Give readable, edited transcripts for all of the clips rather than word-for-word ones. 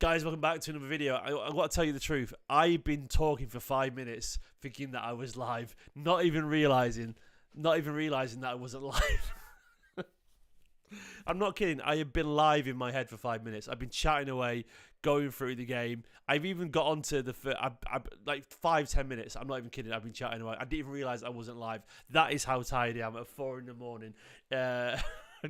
Guys, welcome back to another video. I got to tell you the truth. I've been talking for 5 minutes thinking that I was live, not even realising that I wasn't live. I'm not kidding. I have been live in my head for 5 minutes. I've been chatting away, going through the game. I've even got onto the like 5-10 minutes. I'm not even kidding. I've been chatting away. I didn't even realise I wasn't live. That is how tired I am at 4 in the morning.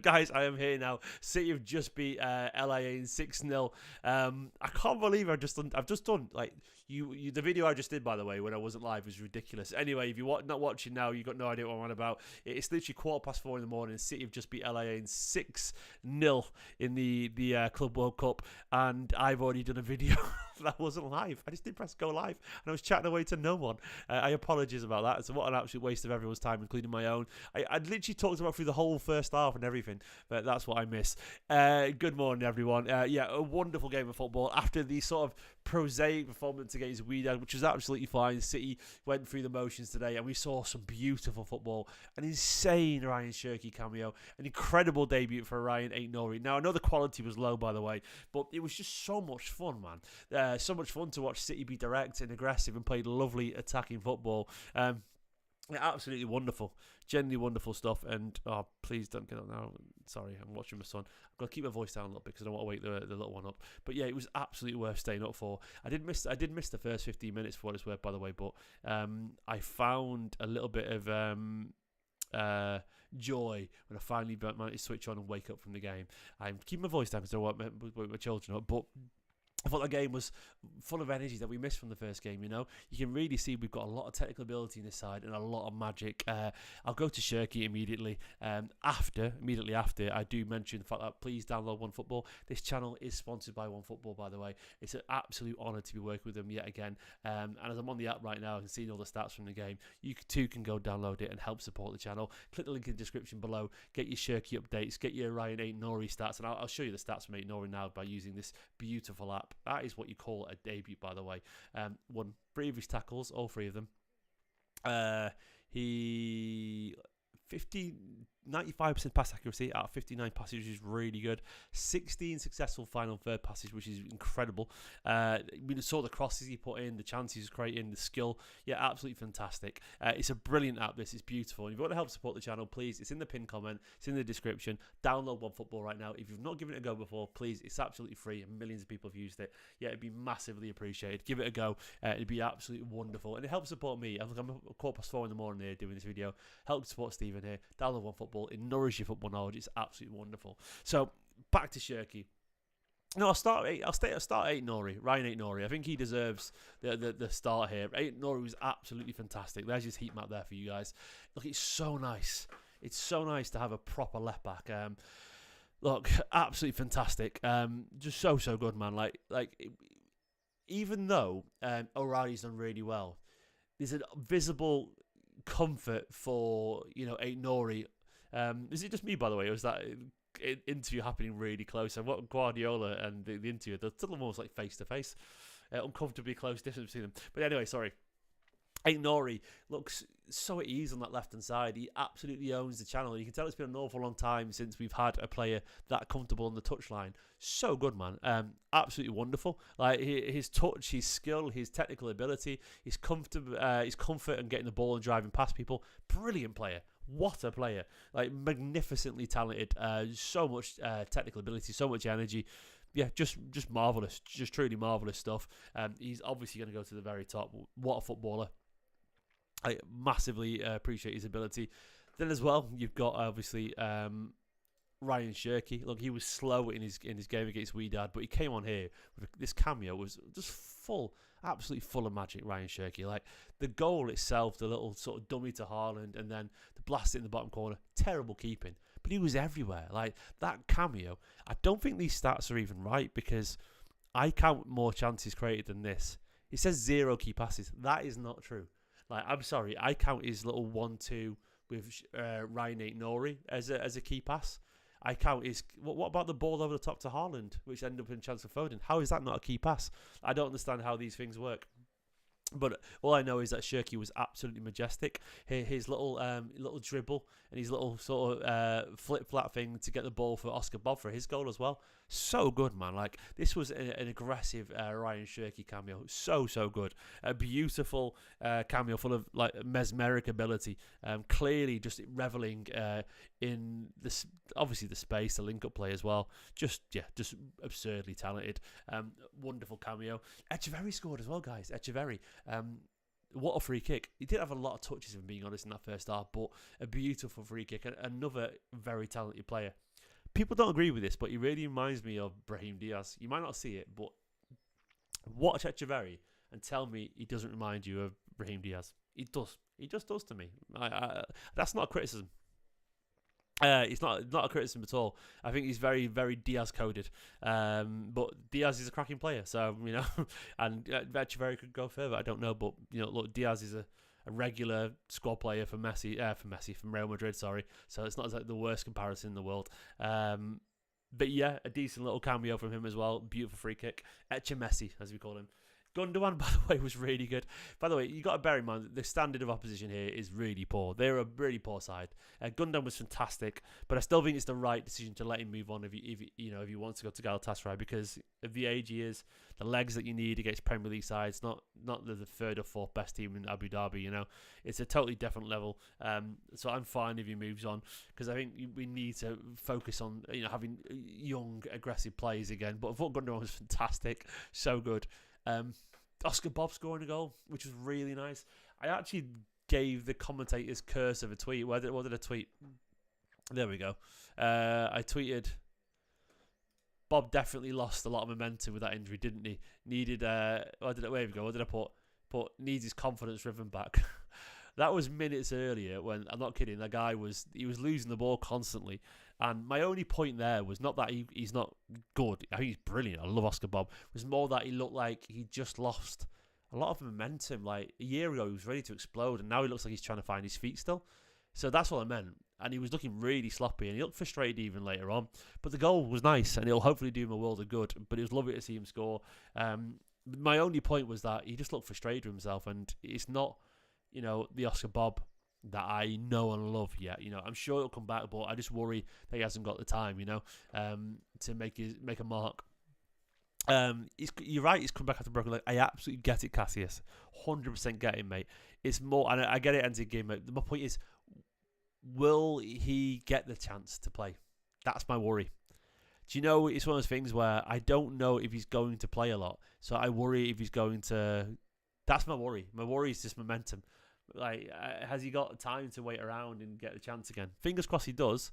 Guys, I am here now. City have just beat LA in 6-0. I can't believe I've just done like the video I just did, by the way, when I wasn't live was ridiculous. Anyway, if you're not watching now, you've got no idea what I'm on about. It's literally 4:15 in the morning. City have just beat LA in 6-0 in the Club World Cup, and I've already done a video that wasn't live. I just didn't press go live, and I was chatting away to no one. I apologise about that. So what an absolute waste of everyone's time, including my own. I'd literally talked about through the whole first half and everything, but that's what I miss. Good morning, everyone. Yeah, a wonderful game of football after the sort of prosaic performance against Wydad, which was absolutely fine. City went through the motions today, and we saw some beautiful football. An insane Rayan Cherki cameo, an incredible debut for Ryan Ait-Nouri. Now, I know the quality was low, by the way, but it was just so much fun, man. So much fun to watch City be direct and aggressive and play lovely attacking football. Absolutely wonderful, genuinely wonderful stuff. And please don't get up now. Sorry, I'm watching my son. I'm gonna keep my voice down a little bit because I don't want to wake the little one up. But yeah, it was absolutely worth staying up for. I did miss the first 15 minutes for what it's worth, by the way. But I found a little bit of joy when I finally managed to switch on and wake up from the game. I'm keeping my voice down because I don't want my children up, but I thought the game was full of energy that we missed from the first game, you know. You can really see we've got a lot of technical ability in this side and a lot of magic. I'll go to Cherki immediately. Immediately after, I do mention the fact that please download OneFootball. This channel is sponsored by OneFootball, by the way. It's an absolute honour to be working with them yet again. And as I'm on the app right now, I can see all the stats from the game. You too can go download it and help support the channel. Click the link in the description below. Get your Cherki updates. Get your Ryan Ait-Nouri stats. And I'll show you the stats from Ait-Nouri now by using this beautiful app. That is what you call a debut, by the way. Won 3 of his tackles, all 3 of them. He 95% pass accuracy out of 59 passes, which is really good. 16 successful final third passes, which is incredible. We saw the crosses he put in, the chances he's creating, the skill. Yeah, absolutely fantastic. It's a brilliant app. This is beautiful. And if you want to help support the channel, please, it's in the pinned comment, it's in the description. Download OneFootball right now. If you've not given it a go before, please, it's absolutely free and millions of people have used it. Yeah, it'd be massively appreciated. Give it a go. It'd be absolutely wonderful. And it helps support me. I'm 4:15 in the morning here doing this video. Help support Stephen here. Download OneFootball. It nourishes your football knowledge. It's absolutely wonderful. So back to Cherki. No, I'll start Ait-Nouri, Ryan Ait-Nouri. I think he deserves the start here. Ait-Nouri was absolutely fantastic. There's his heat map there for you guys. Look, it's so nice. It's so nice to have a proper left back. Look, absolutely fantastic. Just so good, man. Even though O'Reilly's done really well, there's a visible comfort for Ait-Nouri. Is it just me, by the way, or is that interview happening really close? And what Guardiola and the interview, they're still almost like face to face, uncomfortably close distance between them. But anyway, sorry. Ait-Nouri looks so at ease on that left-hand side. He absolutely owns the channel. You can tell it's been an awful long time since we've had a player that comfortable on the touchline. So good, man. Absolutely wonderful. Like his touch, his skill, his technical ability, his comfort and getting the ball and driving past people. Brilliant player. What a player. Like magnificently talented. So much technical ability, so much energy. Yeah, just marvellous. Just truly marvellous stuff. He's obviously going to go to the very top. What a footballer. I massively appreciate his ability. Then as well, you've got obviously Ryan Cherki. Look, he was slow in his game against Wydad, but he came on here with this cameo. Was just full, absolutely full of magic. Ryan Cherki, like the goal itself, the little sort of dummy to Haaland, and then the blast in the bottom corner. Terrible keeping, but he was everywhere. Like that cameo. I don't think these stats are even right because I count more chances created than this. It says 0 key passes. That is not true. Like, I'm sorry, I count his little 1-2 with Ryan Ait-Nouri as a key pass. I count his... What about the ball over the top to Haaland, which ended up in chance for Foden? How is that not a key pass? I don't understand how these things work. But all I know is that Cherki was absolutely majestic. His little dribble and his little sort of flip flat thing to get the ball for Oscar Bobb for his goal as well. So good, man. Like, this was an aggressive Rayan Cherki cameo. So good. A beautiful cameo full of like mesmeric ability. Clearly just reveling in this, obviously the space, the link up play as well. Just absurdly talented. Wonderful cameo. Echeverri scored as well, guys. Echeverri. What a free kick. He did have a lot of touches, if I'm being honest, in that first half, but a beautiful free kick. Another very talented player. People don't agree with this, but he really reminds me of Brahim Diaz. You might not see it, but watch Echeverri and tell me he doesn't remind you of Brahim Diaz. He does. He just does to me. That's not a criticism. It's not a criticism at all. I think he's very, very Diaz coded. But Diaz is a cracking player, so and Echeverri could go further. I don't know, but look, Diaz is a regular squad player for from Real Madrid. Sorry, so it's not like the worst comparison in the world. But yeah, a decent little cameo from him as well. Beautiful free kick. Messi, as we call him. Gundogan, by the way, was really good. By the way, you got to bear in mind that the standard of opposition here is really poor. They're a really poor side. Gundogan was fantastic, but I still think it's the right decision to let him move on if you want to go to Galatasaray, because of the age he is, the legs that you need against Premier League sides, not the third or fourth best team in Abu Dhabi. It's a totally different level. So I'm fine if he moves on, because I think we need to focus on having young, aggressive players again. But I thought Gundogan was fantastic, so good. Oscar Bobb scoring a goal, which was really nice. I actually gave the commentators curse of a tweet. What did I tweet? There we go. I tweeted, Bobb definitely lost a lot of momentum with that injury, didn't he? Needed what did I put needs his confidence driven back. That was minutes earlier when, I'm not kidding, that guy was losing the ball constantly. And my only point there was not that he's not good. I think he's brilliant. I love Oscar Bobb. It was more that he looked like he just lost a lot of momentum. Like a year ago, he was ready to explode, and now he looks like he's trying to find his feet still. So that's what I meant. And he was looking really sloppy, and he looked frustrated even later on. But the goal was nice, and it'll hopefully do him a world of good. But it was lovely to see him score. My only point was that he just looked frustrated with himself, and it's not, the Oscar Bobb that I know and love yet. I'm sure it'll come back, but I just worry that he hasn't got the time, to make a mark. You're right, he's come back after broken leg. I absolutely get it, Cassius. 100% get it, mate. It's more, and I get it, end of game, mate. My point is, will he get the chance to play? That's my worry. Do you know, it's one of those things where I don't know if he's going to play a lot. So I worry if he's going to... That's my worry. My worry is just momentum. Like, has he got time to wait around and get the chance again? Fingers crossed he does,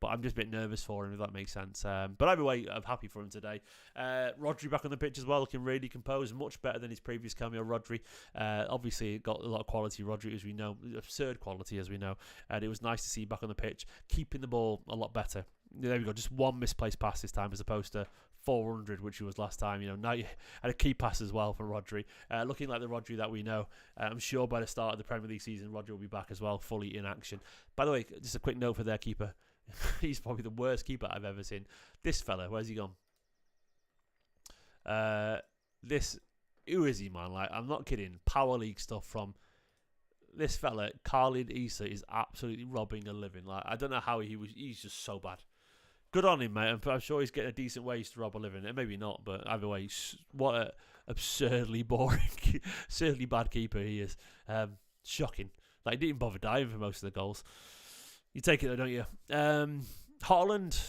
but I'm just a bit nervous for him, if that makes sense. But either way, I'm happy for him today. Rodri back on the pitch as well, looking really composed, much better than his previous cameo, Rodri. Obviously, got a lot of quality, Rodri, as we know, absurd quality, as we know. And it was nice to see back on the pitch, keeping the ball a lot better. There we go, just one misplaced pass this time as opposed to 400, which he was last time. Now you had a key pass as well for Rodri. Looking like the Rodri that we know. I'm sure by the start of the Premier League season, Rodri will be back as well, fully in action. By the way, just a quick note for their keeper. He's probably the worst keeper I've ever seen. This fella, where's he gone? Who is he, man? Like, I'm not kidding. Power League stuff from this fella, Khalid Issa, is absolutely robbing a living. Like, I don't know how he's just so bad. Good on him, mate. I'm sure he's getting a decent wage to rob a living. Maybe not, but either way, what a absurdly boring, absurdly bad keeper he is. Shocking. Like, he didn't even bother diving for most of the goals. You take it though, don't you? Haaland.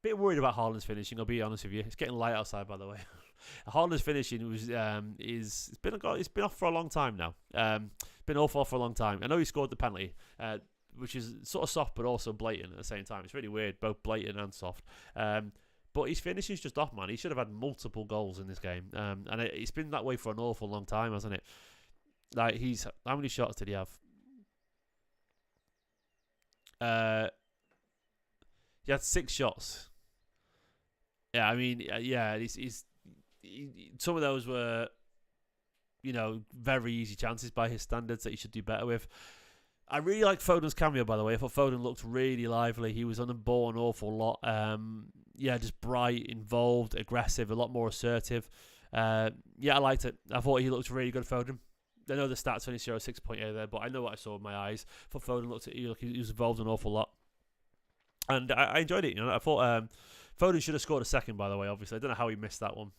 Bit worried about Haaland's finishing, I'll be honest with you. It's getting light outside, by the way. Haaland's finishing it's been off for a long time now. Been awful for a long time. I know he scored the penalty, which is sort of soft but also blatant at the same time. It's really weird, both blatant and soft. But his finishing's just off, man. He should have had multiple goals in this game. And it's been that way for an awful long time, hasn't it? Like, how many shots did he have? He had 6 shots. Yeah, I mean, yeah, some of those were, very easy chances by his standards that he should do better with. I really like Foden's cameo, by the way. I thought Foden looked really lively. He was on the ball an awful lot. yeah, just bright, involved, aggressive, a lot more assertive. Yeah, I liked it. I thought he looked really good, Foden. I know the stats only show 6.8 there, but I know what I saw with my eyes. I thought Foden looked at he was involved an awful lot, and I enjoyed it. I thought Foden should have scored a second. By the way, obviously, I don't know how he missed that one.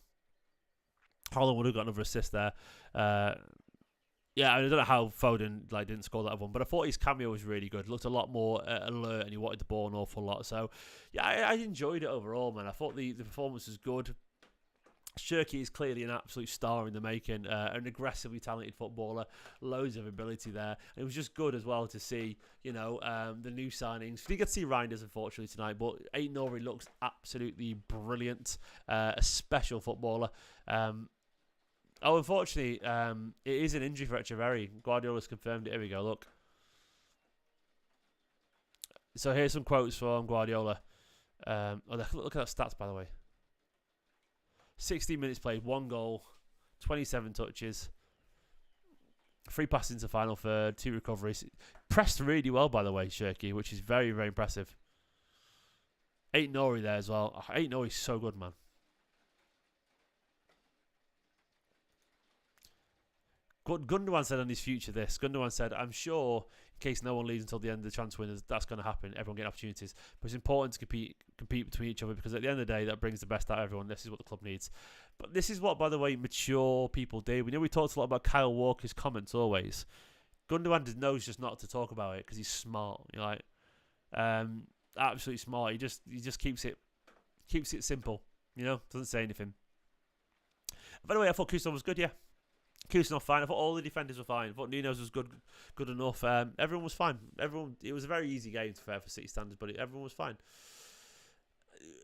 Haaland would have got another assist there. Yeah, I don't know how Foden didn't score that one, but I thought his cameo was really good. Looked a lot more alert, and he wanted the ball an awful lot. So, yeah, I enjoyed it overall, man. I thought the performance was good. Cherki is clearly an absolute star in the making, an aggressively talented footballer, loads of ability there. And it was just good as well to see, the new signings. We did get to see Reinders, unfortunately, tonight, but Ait-Nouri looks absolutely brilliant, a special footballer. Unfortunately, it is an injury for Echeverri. Guardiola's confirmed it. Here we go, look. So here's some quotes from Guardiola. Look at that stats, by the way. 16 minutes played, 1 goal, 27 touches, 3 passes into final third, 2 recoveries. Pressed really well, by the way, Cherki, which is very, very impressive. Ait-Nouri there as well. Ait-Nouri's so good, man. Gundogan said on his future this. Gundogan said, I'm sure, in case no one leaves until the end of the transfer windows, that's going to happen. Everyone getting opportunities. But it's important to compete between each other, because at the end of the day, that brings the best out of everyone. This is what the club needs. But this is what, by the way, mature people do. We talked a lot about Kyle Walker's comments always. Gundogan knows just not to talk about it because he's smart. Absolutely smart. He just keeps it simple. Doesn't say anything. By the way, I thought Kusan was good, yeah. Kusanov fine. I thought all the defenders were fine. I thought Nunes was good enough. Everyone was fine. It was a very easy game, to be fair, for City standards, but everyone was fine.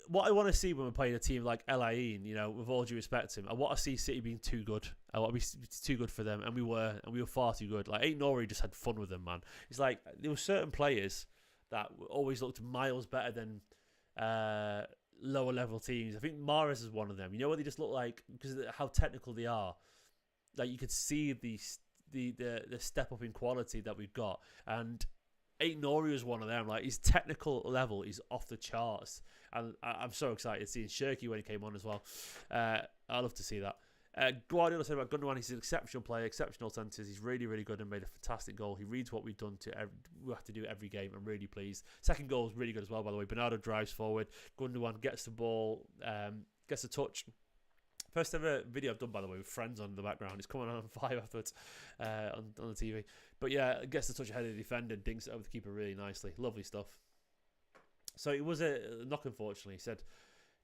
What I want to see when we're playing a team like LAE, with all due respect to him, I want to see City being too good. I want to be too good for them, and we were far too good. Like, Ait-Nouri just had fun with them, man. It's like there were certain players that always looked miles better than lower level teams. I think Mahrez is one of them. What they just look like because of how technical they are. Like, you could see the step up in quality that we've got, and Ait-Nouri was one of them. Like, his technical level is off the charts, and I'm so excited seeing Cherki when he came on as well. I love to see that. Guardiola said about Gundogan, he's an exceptional player, exceptional centres. He's really, really good and made a fantastic goal. He reads what we've done we have to do every game. I'm really pleased. Second goal was really good as well, by the way. Bernardo drives forward. Gundogan gets the ball, gets a touch. First ever video I've done, by the way, with friends on the background. It's coming on 5 afterwards on the TV. But yeah, gets the touch ahead of the defender, dinks it over the keeper really nicely. Lovely stuff. So it was a knock, unfortunately.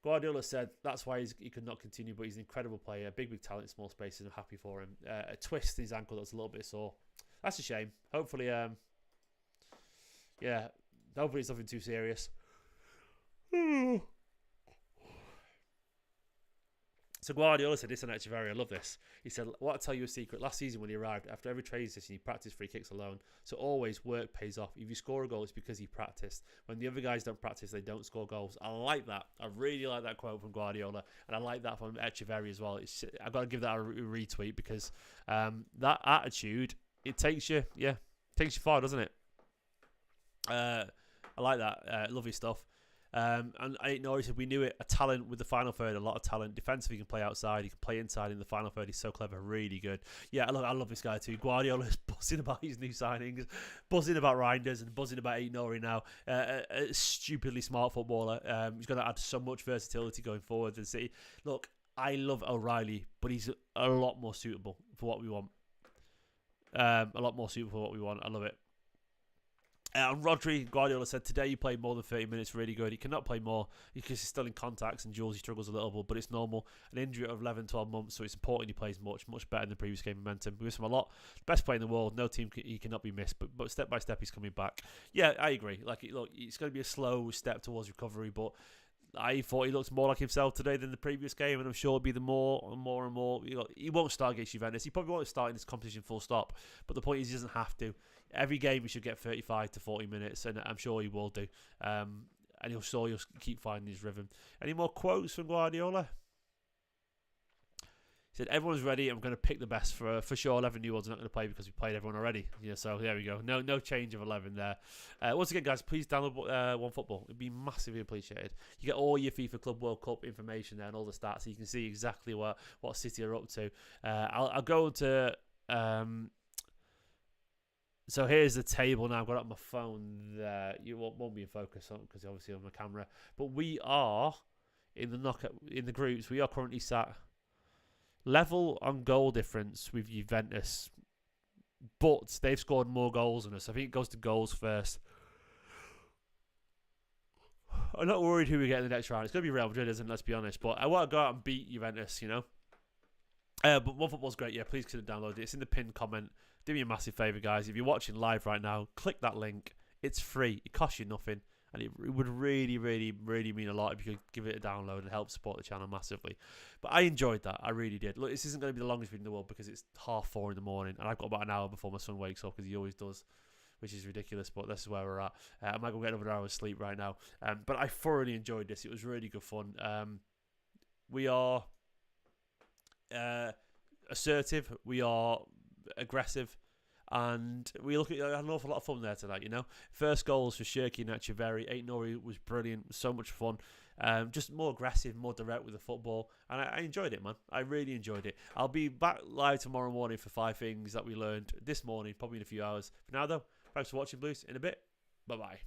Guardiola said that's why he could not continue, but he's an incredible player, big talent in small spaces, and I'm happy for him. A twist in his ankle that's a little bit sore. That's a shame. Hopefully, hopefully it's nothing too serious. So Guardiola said this on Echeverri, I love this. He said, "What I'll tell you a secret. Last season when he arrived, after every training session, he practiced free kicks alone. So always work pays off. If you score a goal, it's because he practiced. When the other guys don't practice, they don't score goals." I like that. I really like that quote from Guardiola. And I like that from Echeverri as well. I've got to give that a retweet because that attitude, it takes you far, doesn't it? I like that. Lovely stuff. And Ait-Nouri said we knew it. A talent with the final third, a lot of talent. Defensively, he can play outside, he can play inside in the final third. He's so clever, really good. Yeah, I love this guy too. Guardiola's buzzing about his new signings, buzzing about Reinders, and buzzing about Ait-Nouri now. A stupidly smart footballer. He's going to add so much versatility going forward. And see, look, I love O'Reilly, but he's a lot more suitable for what we want. I love it. And Rodri, Guardiola said, today you played more than 30 minutes, really good. He cannot play more because he's still in contacts and duels. He struggles a little bit, but it's normal. An injury of 11, 12 months, so it's important he plays much better than the previous game momentum. We miss him a lot. Best player in the world. No team, he cannot be missed, but step by step he's coming back. Yeah, I agree. Look, it's going to be a slow step towards recovery, but I thought he looked more like himself today than the previous game, and I'm sure it'll be the more and more. He won't start against Juventus. He probably won't start in this competition full stop, but the point is he doesn't have to. Every game he should get 35 to 40 minutes, and I'm sure he will do. And he'll keep finding his rhythm. Any more quotes from Guardiola? He said everyone's ready. I'm going to pick the best for sure. 11 new ones are not going to play because we played everyone already. Yeah, so there we go. No change of 11 there. Once again, guys, please download OneFootball. It'd be massively appreciated. You get all your FIFA Club World Cup information there and all the stats, so you can see exactly what City are up to. I'll go to. So here's the table now. I've got it on my phone there. You won't be in focus because obviously on my camera. But we are in the groups. We are currently sat level on goal difference with Juventus, but they've scored more goals than us. I think it goes to goals first. I'm not worried who we get in the next round. It's going to be Real Madrid, isn't it? Let's be honest. But I want to go out and beat Juventus, you know. But OneFootball's great. Yeah, please consider downloading it. It's in the pinned comment. Do me a massive favour, guys. If you're watching live right now, click that link. It's free. It costs you nothing. And it would really, really, really mean a lot if you could give it a download and help support the channel massively. But I enjoyed that. I really did. Look, this isn't going to be the longest video in the world because it's 4:30 in the morning. And I've got about an hour before my son wakes up because he always does, which is ridiculous. But this is where we're at. I might go get another hour of sleep right now. But I thoroughly enjoyed this. It was really good fun. We are assertive. We are aggressive. And we had an awful lot of fun there tonight, you know. First goals for Cherki and Echeverri. Ait-Nouri was brilliant, so much fun. Just more aggressive, more direct with the football. And I enjoyed it, man. I really enjoyed it. I'll be back live tomorrow morning for 5 things that we learned this morning, probably in a few hours. For now, though, thanks for watching, Blues. In a bit, bye-bye.